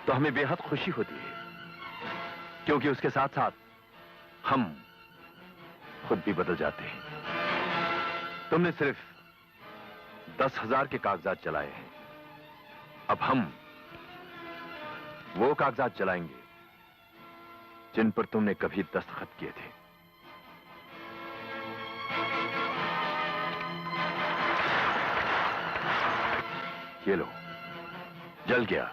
तो हमें बेहद खुशी होती है, क्योंकि उसके साथ साथ हम खुद भी बदल जाते हैं। तुमने सिर्फ 10,000 के कागजात चलाए हैं, अब हम वो कागजात चलाएंगे जिन पर तुमने कभी दस्तखत किए थे। ये लो, जल गया।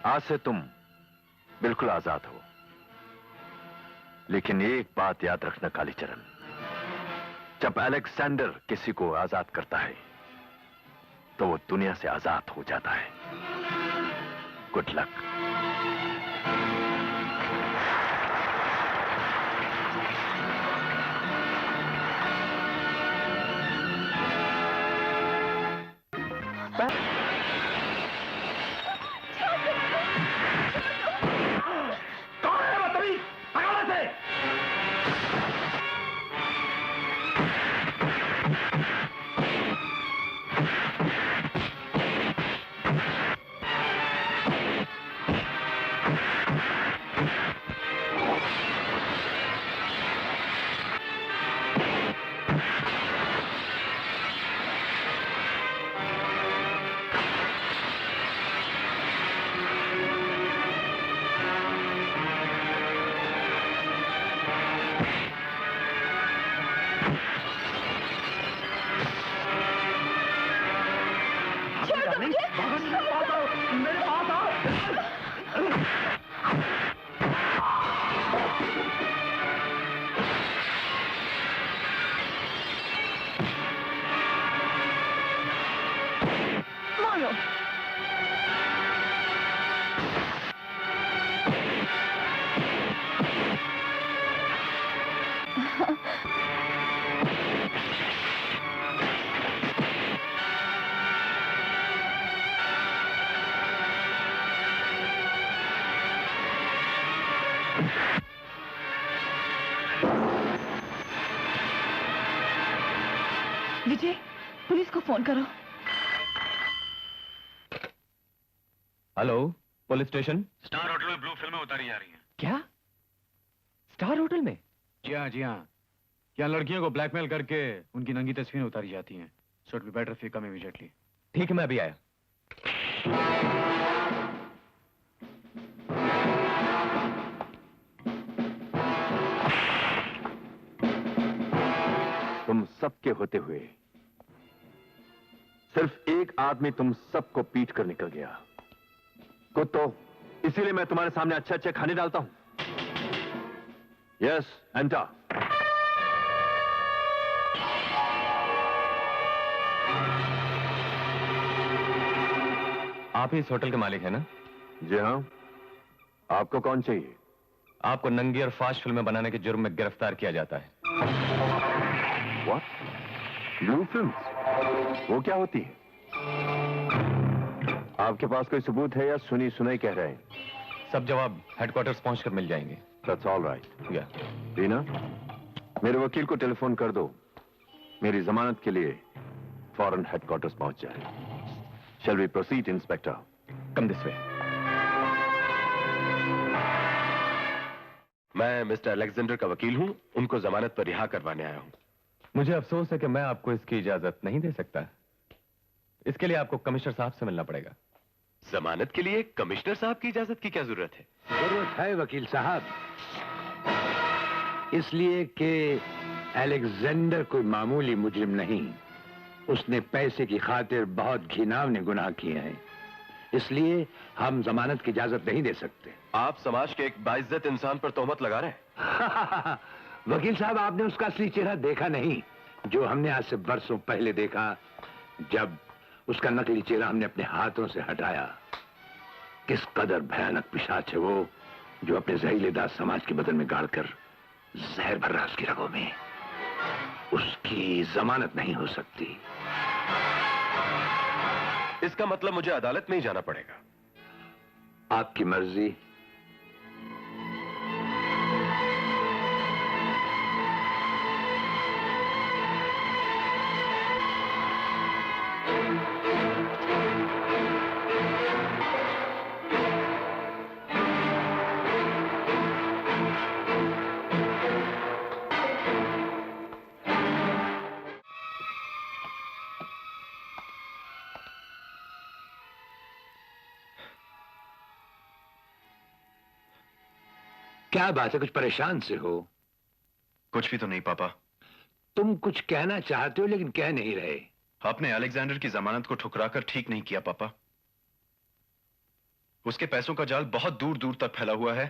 आज से तुम बिल्कुल आजाद हो। लेकिन एक बात याद रखना कालीचरण, जब अलेक्जेंडर किसी को आजाद करता है तो वो दुनिया से आजाद हो जाता है। Good luck. विजय, पुलिस को फोन करो। Hello, police station. Star hotel में ब्लू फिल्में उतारी जा रही हैं। क्या? स्टार होटल में? जी हाँ, जी हाँ। यहाँ लड़कियों को ब्लैकमेल करके उनकी नंगी तस्वीरें उतारी जाती हैं। So it would be better if you come immediately. ठीक है, मैं अभी आया। तुम सबके होते हुए सिर्फ एक आदमी तुम सबको पीट कर निकल गया। कुत्तो, इसीलिए मैं तुम्हारे सामने अच्छे अच्छे खाने डालता हूं। Yes, enter. आप ही इस होटल के मालिक हैं ना? जी हाँ। आपको कौन चाहिए? आपको नंगी और फास्ट फिल्में बनाने के जुर्म में गिरफ्तार किया जाता है। What? Blue films? वो क्या होती है? आपके पास कोई सबूत है या सुनी सुनाई कह रहे हैं? सब जवाब हेडक्वार्टर्स पहुंचकर मिल जाएंगे। That's all right. या रीना, मेरे वकील को टेलीफोन कर दो, मेरी जमानत के लिए फौरन हेडक्वार्टर्स पहुंच जाए। Shall we proceed, inspector? Come this way. मैं मिस्टर अलेक्जेंडर का वकील हूं, उनको जमानत पर रिहा करवाने आया हूं। मुझे अफसोस है कि मैं आपको इसकी इजाजत नहीं दे सकता। इसके लिए आपको कमिश्नर साहब से मिलना पड़ेगा। जमानत के लिए कमिश्नर साहब की इजाजत की क्या जरूरत है? जरूरत है वकील साहब, इसलिए कि अलेक्जेंडर कोई मामूली मुजरिम नहीं। उसने पैसे की खातिर बहुत घिनौने गुनाह किए हैं, इसलिए हम जमानत की इजाजत नहीं दे सकते। आप समाज के एक बाइज्जत इंसान पर तोहमत लगा रहे हैं। वकील साहब, आपने उसका असली चेहरा देखा नहीं, जो हमने आज से बरसों पहले देखा, जब उसका नकली चेहरा हमने अपने हाथों से हटाया। किस कदर भयानक पिशाच है वो, जो अपने जहरीले दांत समाज के बदन में गाड़कर जहर भर रहा उसकी रगों में। उसकी जमानत नहीं हो सकती। इसका मतलब मुझे अदालत में ही जाना पड़ेगा। आपकी मर्जी। क्या बात है, कुछ परेशान से हो? कुछ भी तो नहीं पापा। तुम कुछ कहना चाहते हो लेकिन कह नहीं रहे। आपने अलेक्जेंडर की जमानत को ठुकराकर ठीक नहीं किया पापा। उसके पैसों का जाल बहुत दूर दूर तक फैला हुआ है।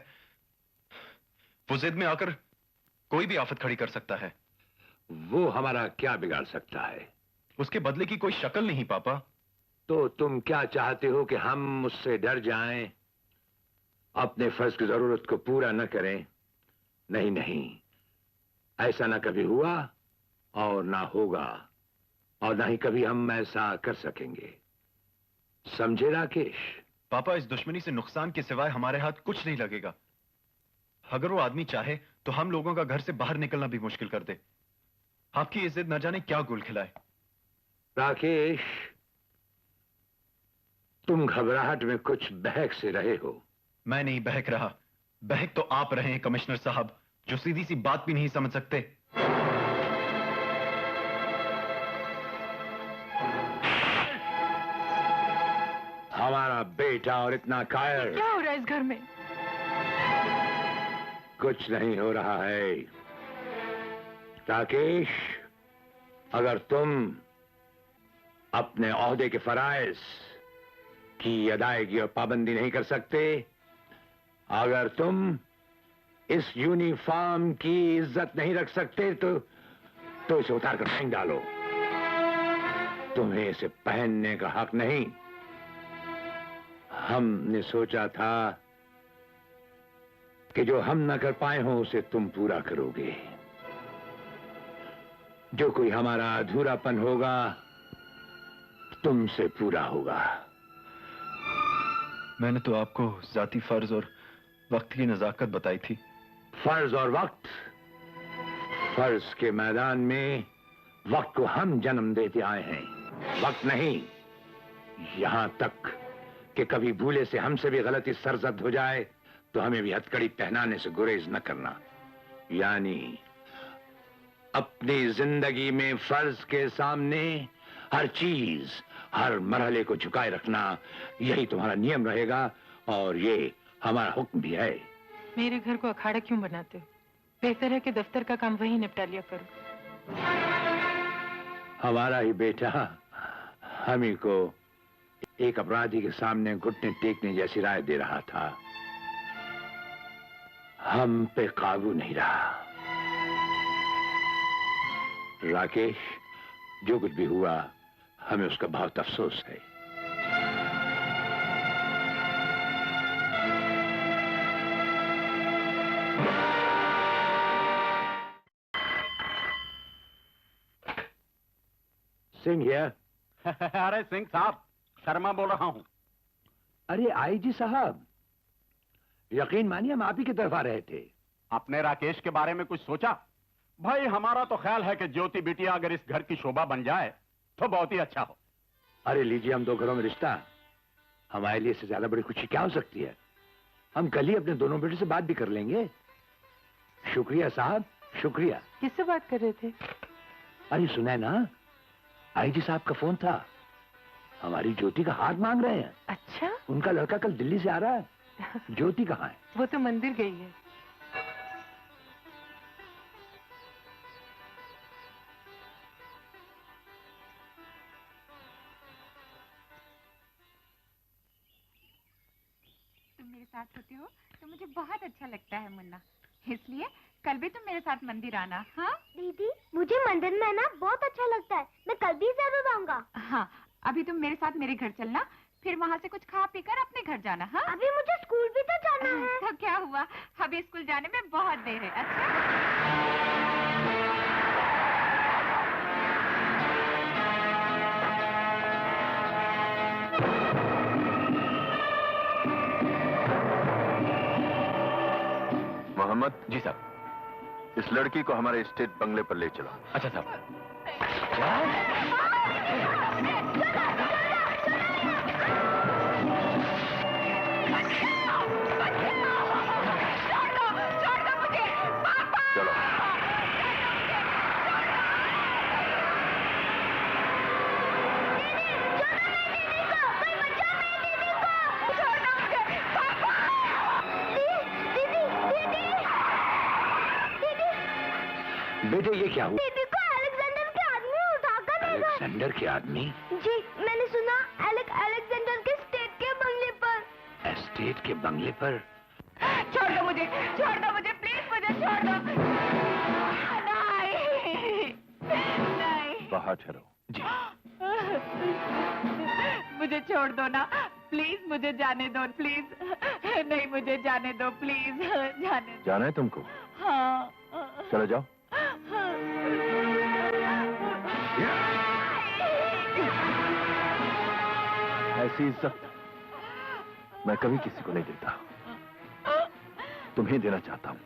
वो जिद में आकर कोई भी आफत खड़ी कर सकता है। वो हमारा क्या बिगाड़ सकता है? उसके बदले की कोई शक्ल नहीं पापा। तो तुम क्या चाहते हो कि हम उससे डर जाएं, अपने फर्ज की जरूरत को पूरा न करें? नहीं नहीं, ऐसा ना कभी हुआ और ना होगा, और ना ही कभी हम ऐसा कर सकेंगे। समझे राकेश? पापा, इस दुश्मनी से नुकसान के सिवाय हमारे हाथ कुछ नहीं लगेगा। अगर वो आदमी चाहे तो हम लोगों का घर से बाहर निकलना भी मुश्किल कर दे। आपकी इज्जत न जाने क्या गुल खिलाए। राकेश, तुम घबराहट में कुछ बहक से रहे हो। मैं नहीं बहक रहा, बहक तो आप रहे हैं कमिश्नर साहब, जो सीधी सी बात भी नहीं समझ सकते। हमारा बेटा और इतना कायर। क्या हो रहा है इस घर में? कुछ नहीं हो रहा है राकेश। अगर तुम अपने ओहदे के फराइज की अदायगी और पाबंदी नहीं कर सकते, अगर तुम इस यूनिफॉर्म की इज्जत नहीं रख सकते, तो इसे उतार कर फेंक डालो। तुम्हें इसे पहनने का हक नहीं। हमने सोचा था कि जो हम न कर पाए हो उसे तुम पूरा करोगे। जो कोई हमारा अधूरापन होगा तुमसे पूरा होगा। मैंने तो आपको जाती फर्ज और वक्त की नजाकत बताई थी। फर्ज और वक्त? फर्ज के मैदान में वक्त को हम जन्म देते आए हैं, वक्त नहीं। यहां तक कि कभी भूले से हमसे भी गलती सरजद हो जाए तो हमें भी हथकड़ी पहनाने से गुरेज न करना। यानी अपनी जिंदगी में फर्ज के सामने हर चीज, हर मरहले को झुकाए रखना, यही तुम्हारा नियम रहेगा और ये हमारा हुक्म भी है। मेरे घर को अखाड़ा क्यों बनाते हो? बेहतर है कि दफ्तर का काम वहीं निपटा लिया करो। हमारा ही बेटा हम ही को एक अपराधी के सामने घुटने टेकने जैसी राय दे रहा था। हम पे काबू नहीं रहा। राकेश, जो कुछ भी हुआ हमें उसका बहुत अफसोस है। सिंह हियर। अरे सिंह साहब, शर्मा बोल रहा हूं। अरे आईजी साहब, यकीन मानिए हम आप ही की तरफ आ रहे थे। आपने राकेश के बारे में कुछ सोचा? भाई हमारा तो ख्याल है कि ज्योति बिटिया अगर इस घर की शोभा बन जाए तो बहुत ही अच्छा हो। अरे लीजिए, हम दो घरों में रिश्ता, हमारे लिए इससे ज्यादा बड़ी खुशी क्या हो सकती है? हम कल ही अपने दोनों बेटे से बात भी कर लेंगे। शुक्रिया साहब, शुक्रिया। किससे बात कर रहे थे? अरे सुना है ना, आईजी साहब का फोन था। हमारी ज्योति का हाथ मांग रहे हैं। अच्छा, उनका लड़का कल दिल्ली से आ रहा है। ज्योति कहाँ है? वो तो मंदिर गई है। तुम मेरे साथ होते हो तो मुझे बहुत अच्छा लगता है मुन्ना, इसलिए कल भी तुम मेरे साथ मंदिर आना। हाँ दीदी, मुझे मंदिर में आना बहुत अच्छा लगता है। मैं कल भी जरूर आऊंगा। हाँ, अभी तुम मेरे साथ मेरे घर चलना, फिर वहाँ से कुछ खा पी कर अपने घर जाना। हाँ, अभी मुझे स्कूल भी तो जाना है। तो क्या हुआ, अभी स्कूल जाने में बहुत देर है। अच्छा, मोहम्मद जी साहब। इस लड़की को हमारे स्टेट बंगले पर ले चलो। अच्छा साहब। चलो। दीदी, दीदी, बेटे ये क्या हुआ? दीदी को अलेक्जेंडर के आदमी उठाकर ले गए। अलेक्जेंडर के आदमी? जी मैंने सुना अलेक्जेंडर के स्टेट के बंगले पर। एस्टेट के बंगले पर? छोड़ दो मुझे प्लीज, मुझे छोड़ दो। नहीं बाहर ठहरो। जी मुझे छोड़ दो ना प्लीज, मुझे जाने दो प्लीज। नहीं मुझे जाने दो प्लीज, जाने दो। जाना है तुमको? हाँ चलो जाओ। ऐसी इज्जत मैं कभी किसी को नहीं देता, तुम्हें देना चाहता हूं।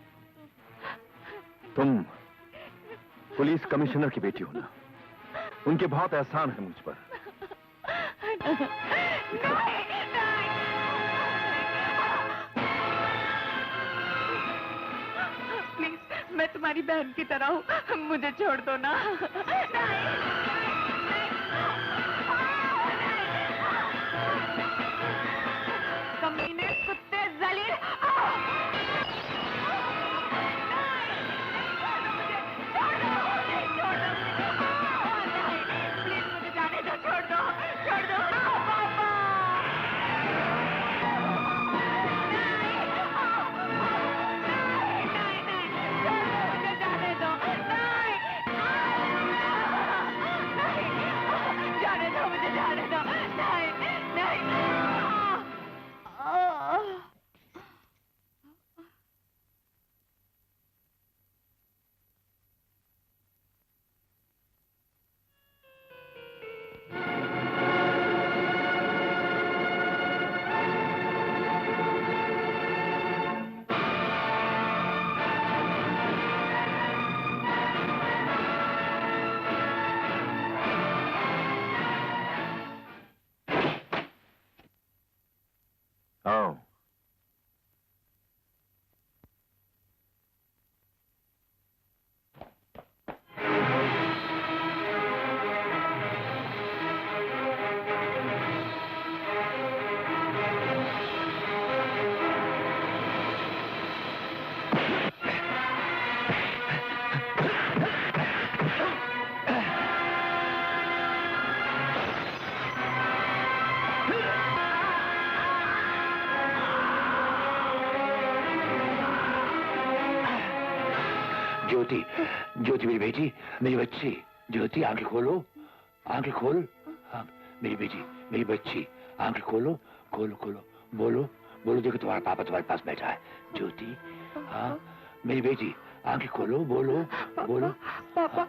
तुम पुलिस कमिश्नर की बेटी हो ना, उनके बहुत एहसान है मुझ पर। प्लीज मैं तुम्हारी बहन की तरह हूँ, मुझे छोड़ दो ना। कमीने कुत्ते जलील। प्लीज मुझे जाने दो, छोड़ दो पापा। मुझे जाने दो, जाने दो, मुझे जाने दो, नहीं। आओ। ज्योति मेरी बेटी, मेरी बच्ची। ज्योति आंखें खोलो, आंखें खोल। हाँ, मेरी बेटी, मेरी बच्ची, आंखें खोलो, खोलो खोलो। बोलो बोलो, देखो तुम्हारा पापा तुम्हारे पास बैठा है। ज्योति, हाँ मेरी बेटी, आंखें खोलो, बोलो बोलो। पापा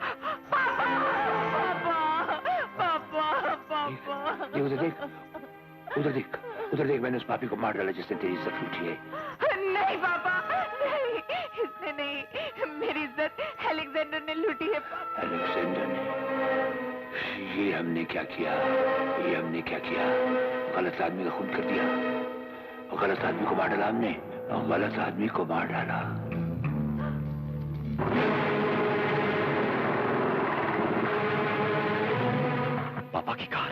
ये उधर देख, उधर देख, उधर देख। मैंने उस पापी को मार डाला जिसने तेरी इज्जत लूटी है। नहीं पापा, नहीं, इसने नहीं, मेरी इज्जत अलेक्जेंडर ने लूटी है। अलेक्जेंडर ने? ये हमने क्या किया, ये हमने क्या किया? गलत आदमी का खून कर दिया, गलत आदमी को मार डाला हमने, गलत आदमी को मार डाला। पापा की कार।